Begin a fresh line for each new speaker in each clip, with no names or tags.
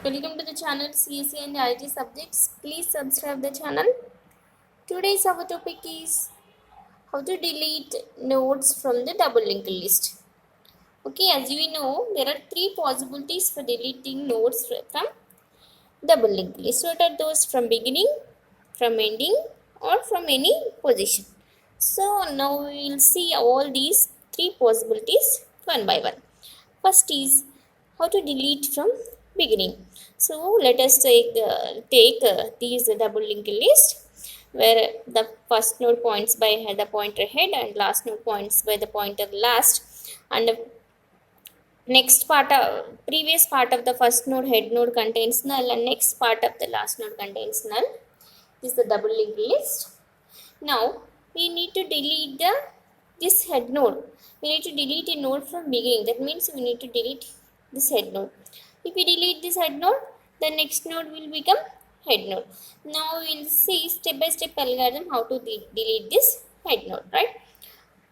Welcome to the channel CSE and IT subjects. Please subscribe the channel. Today's our topic is how to delete nodes from the double linked list. Okay, as we know, there are three possibilities for deleting nodes from double linked list. What are those? From beginning, from ending, or from any position. So now we will see all these three possibilities one by one. First is how to delete from beginning. So let us take these double linked list where the first node points by the pointer head and last node points by the pointer last, and the next part of previous part of the first node head node contains null and next part of the last node contains null. This is the double linked list. Now we need to delete this head node. We need to delete a node from beginning. That means we need to delete this head node. If we delete this head node, the next node will become head node. Now we will see step by step algorithm how to delete this head node, right?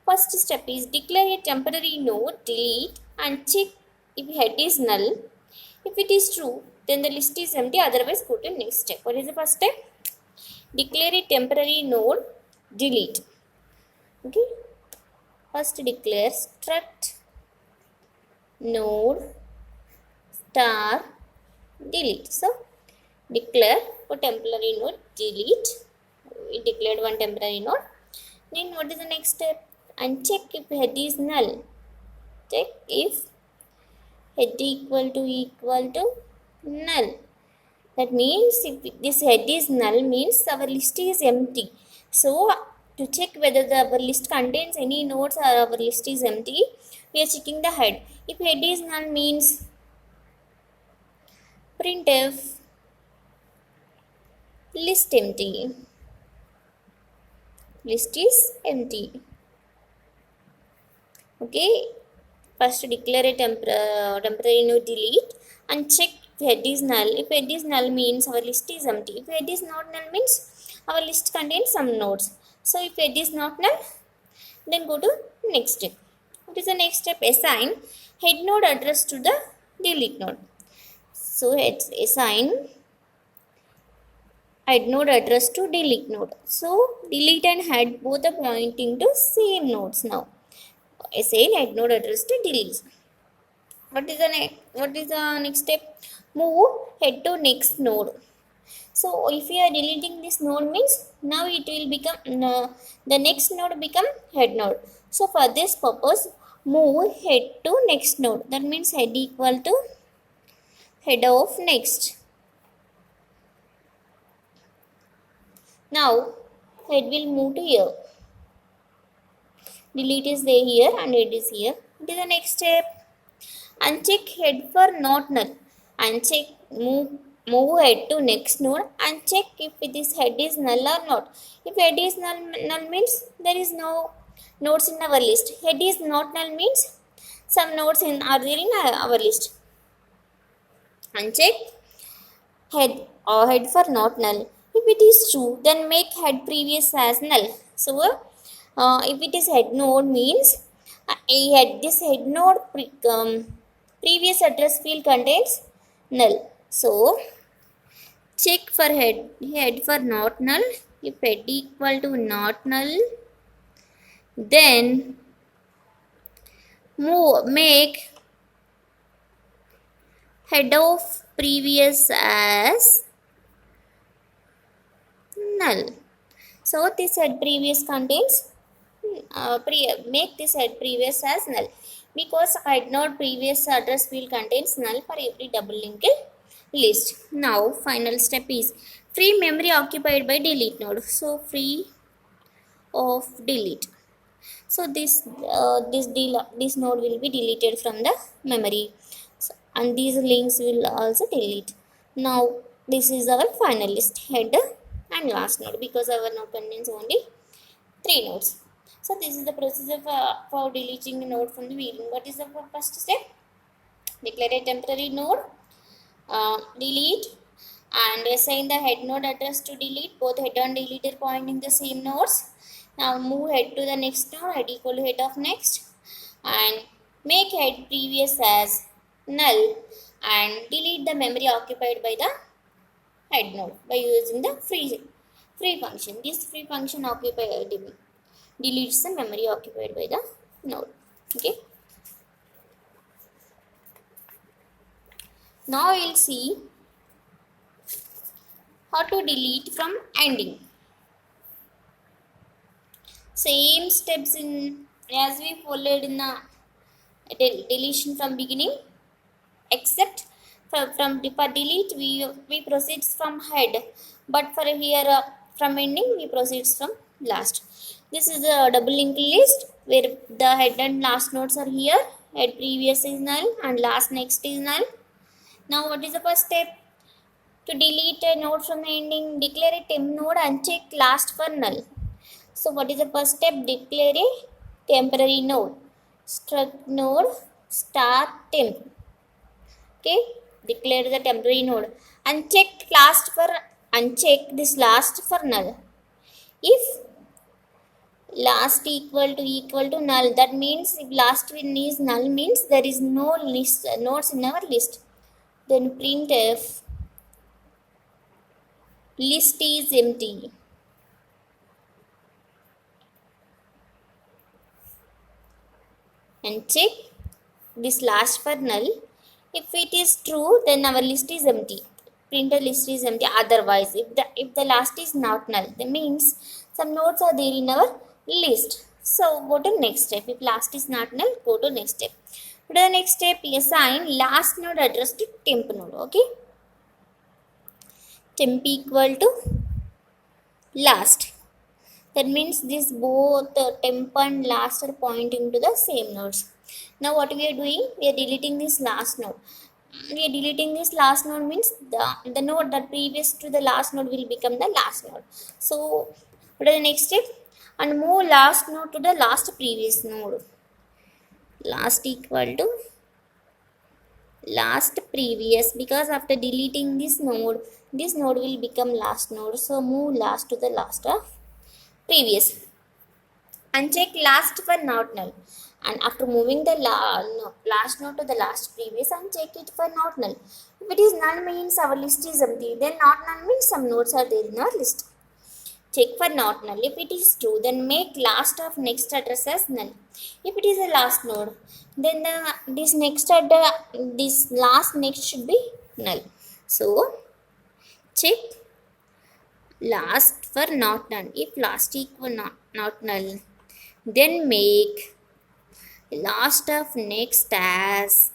First step is declare a temporary node, delete and check if head is null. If it is true, then the list is empty, otherwise go to next step. What is the first step? Declare a temporary node, delete. Okay, first declare struct node star delete. So declare for temporary node delete. We declared one temporary node. Then what is the next step? And check if head is null. Check if head equal to null. That means if this head is null means our list is empty. So to check whether our list contains any nodes or our list is empty, we are checking the head. If head is null means printf list empty. List is empty. Okay, first declare a temporary node delete and check if head is null. If head is null means our list is empty. If head is not null means our list contains some nodes. So if head is not null, then go to next step. What is the next step? Assign head node address to the delete node. So assign head node address to delete node. So delete and head both are pointing to same nodes now. Assign head node address to delete. What is the next step? Move head to next node. So if we are deleting this node means now it will become the next node become head node. So for this purpose, move head to next node. That means head equal to head of next. Now head will move to here. Delete is there here and head is here. What is the next step? Uncheck head for not null. Uncheck move head to next node and check if this head is null or not. If head is null means there is no nodes in our list. Head is not null means some nodes are there in our list. Uncheck head or head for not null. If it is true, then make head previous as null. So if it is head node means this head node previous address field contains null. So check for head for not null. If head equal to not null, then make head of previous as null. So this head previous contains make this head previous as null, because head node previous address field contains null for every double linked list. Now final step is free memory occupied by delete node. So free of delete. So this node will be deleted from the memory. So, and these links will also delete. Now this is our final list, head and last node, because our node contains only 3 nodes. So this is the procedure for deleting a node from the beginning. What is the first step? Declare a temporary node, delete, and assign the head node address to delete. Both head and delete are pointing the same nodes. Now move head to the next node, head equal to head of next, and make head previous as null and delete the memory occupied by the head node by using the free function. This free function deletes the memory occupied by the node. Okay. Now we'll see how to delete from ending. Same steps in as we followed in the deletion from beginning, except for delete we proceeds from head, but for here from ending we proceeds from last. This is a double linked list where the head and last nodes are here. Head previous is null and last next is null. Now what is the first step? To delete a node from the ending, declare a temp node and check last for null. So what is the first step? Declare a temporary node. Struct node start temp. Okay, declare the temporary node and check this last for null. If last equal to null, that means if last one is null means there is no list nodes in our list. Then printf list is empty. And check this last for null. If it is true, then our list is empty. Printer list is empty. Otherwise, if the last is not null, that means some nodes are there in our list. So go to next step. If last is not null, go to next step. Go to the next step. Assign last node address to temp node. Okay. Temp equal to last. That means this both temp and last are pointing to the same nodes. Now what we are doing? We are deleting this last node. We are deleting this last node means the node that previous to the last node will become the last node. So what is the next step? And move last node to the last previous node. Last equal to last previous, because after deleting this node will become last node. So move last to the last of previous and check last for not null. And after moving the last node to the last previous and check it for not null. If it is null means our list is empty. Then not null means some nodes are there in our list. Check for not null. If it is true, then make last of next address as null. If it is a last node, then this last next should be null. So check last for not null. If last equal not null, then make last of next as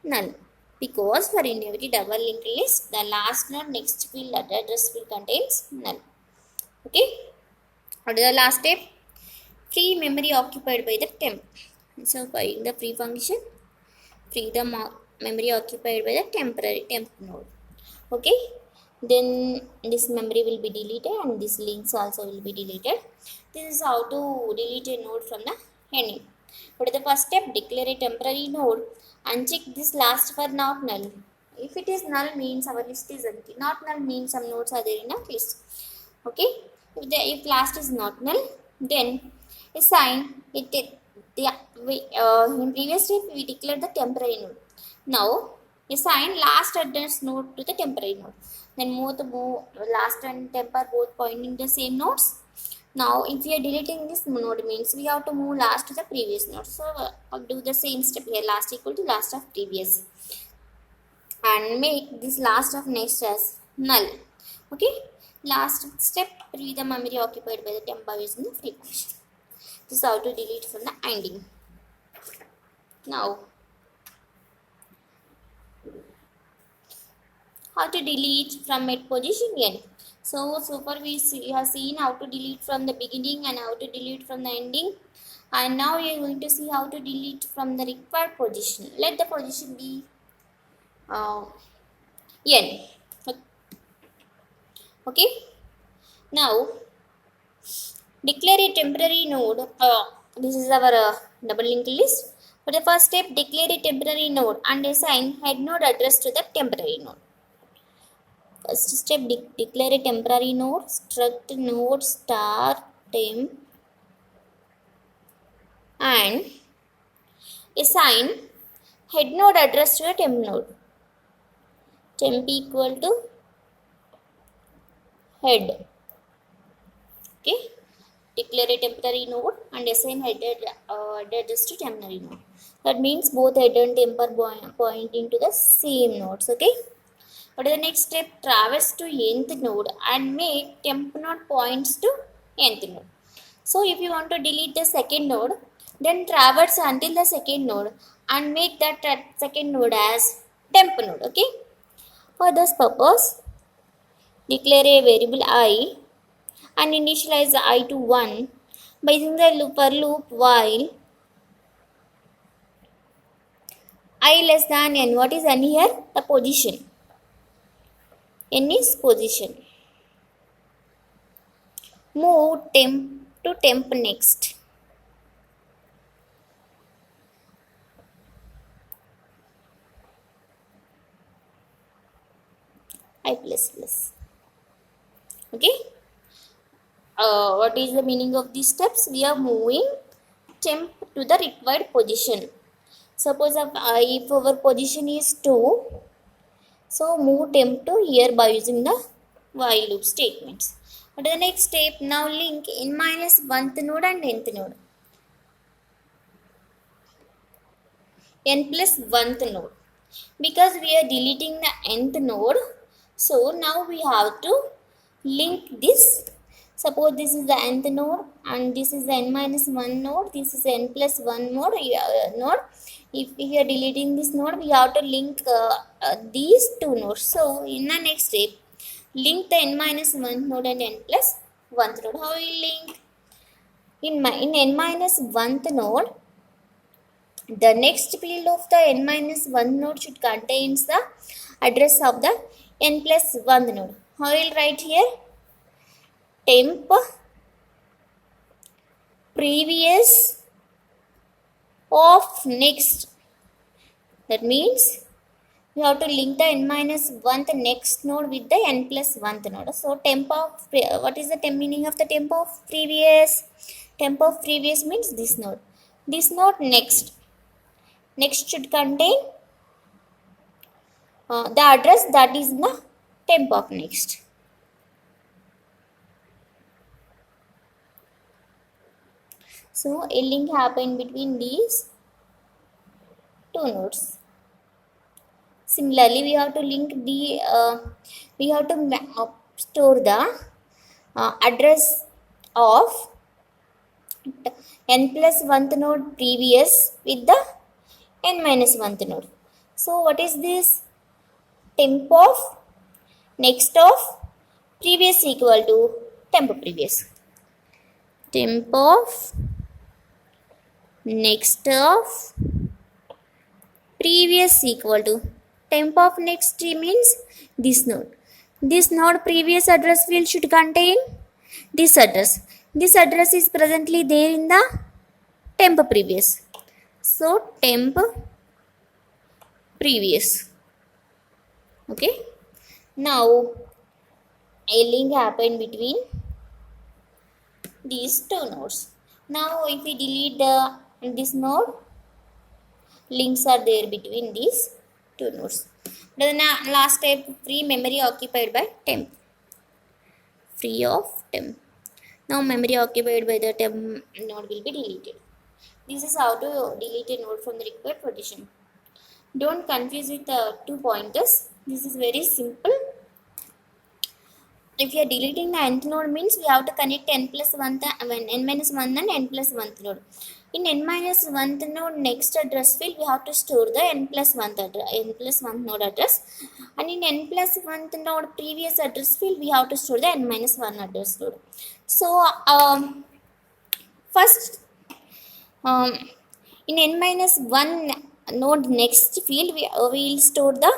null, because for in every double linked list the last node next field address field contains null. Okay. What is the last step? Free memory occupied by the temp. So by the free function, free the memory occupied by the temp node. Okay. Then this memory will be deleted and these links also will be deleted. This is how to delete a node from the ending. What is the first step? Declare a temporary node and check this last for not null. If it is null means our list is empty. Not null means some nodes are there in a list. Okay. If last is not null, then assign it. In previous step we declared the temporary node. Now assign last address node to the temporary node. Then move last and temp are both pointing the same nodes. Now if we are deleting this node means we have to move last to the previous node. So I'll do the same step here. Last equal to last of previous and make this last of next as null. Okay. Last step, free the memory occupied by the temp by using the free function. This is how to delete from the ending. Now how to delete from at position n. So far we have seen how to delete from the beginning and how to delete from the ending, and now we are going to see how to delete from the required position. Let the position be n. Okay. Now declare a temporary node. This is our double linked list. For the first step, declare a temporary node and assign head node address to the temporary node. First step, declare a temporary node, struct node start temp and assign head node address to a temp node. Temp equal to head. Okay. Declare a temporary node and assign head address to temporary node. That means both head and temp are pointing to the same nodes. Okay. What is the next step? Traverse to nth node and make temp node points to nth node. So if you want to delete the second node, then traverse until the second node and make that second node as temp node. Okay. For this purpose, declare a variable I and initialize the I to 1 by using the for loop while I less than n. What is n here? The position. N is position. Move temp to temp next. I plus plus. Okay. What is the meaning of these steps? We are moving temp to the required position. Suppose if our position is 2, so move temp to here by using the while loop statements. What is the next step? Now link n minus 1th node and nth node. N plus 1th node. Because we are deleting the nth node, so now we have to link this. Suppose this is the nth node and this is the n minus 1 node, this is n plus 1 node. If we are deleting this node, we have to link these two nodes. So in the next step, link the n minus 1 node and n plus 1th node. How we link? In n minus 1th node, the next field of the n minus 1 node should contains the address of the n plus 1th node. How will write here? Temp previous of next. That means we have to link the n minus 1th next node with the n plus 1th node. So temp of, what is the meaning of the temp of previous? Temp of previous means this node. This node next. Next should contain the address that is the temp of next. So a link happened between these two nodes. Similarly, we have to link we have to store the address of n plus 1th node previous with the n minus 1th node. So what is this? Temp of next of previous equal to temp previous. Temp of next of previous equal to temp of next means this node. This node previous address field should contain this address. This address is presently there in the temp previous. So temp previous. Okay. Now a link happened between these two nodes. Now if we delete this node, links are there between these two nodes. The last step, free memory occupied by temp. Free of temp. Now memory occupied by the temp node will be deleted. This is how to delete a node from the required position. Don't confuse with two pointers. This is very simple. If you are deleting the nth node means we have to connect n plus 1 n minus 1 and n plus 1th node. In n minus 1th node next address field we have to store the n plus 1th node address, and in n plus 1th node previous address field we have to store the n minus 1 address node. So first in n minus 1 node next field we will store the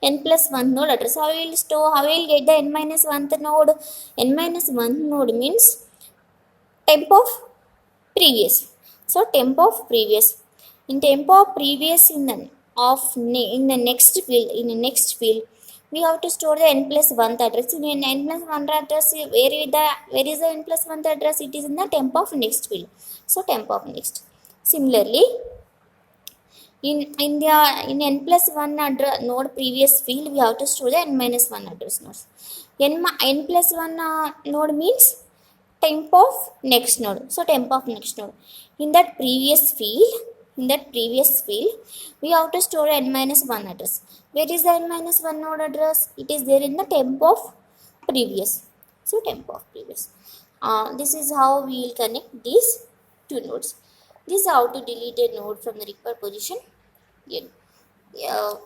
n plus 1 node address. How we will get the n minus 1th node? N minus 1 node means temp of previous. So temp of previous. In temp of previous in the next field we have to store the n plus 1th address. In n plus 1th address, where is the n plus 1th address? It is in the temp of next field. So temp of next. Similarly, In n plus 1 address node previous field, we have to store the n minus 1 address nodes. N plus 1 node means temp of next node. So temp of next node. In that previous field, we have to store n minus 1 address. Where is the n minus 1 node address? It is there in the temp of previous. So temp of previous. This is how we will connect these two nodes. This is how to delete a node from the required position. Yeah.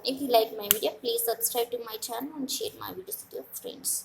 If you like my video, please subscribe to my channel and share my videos with your friends.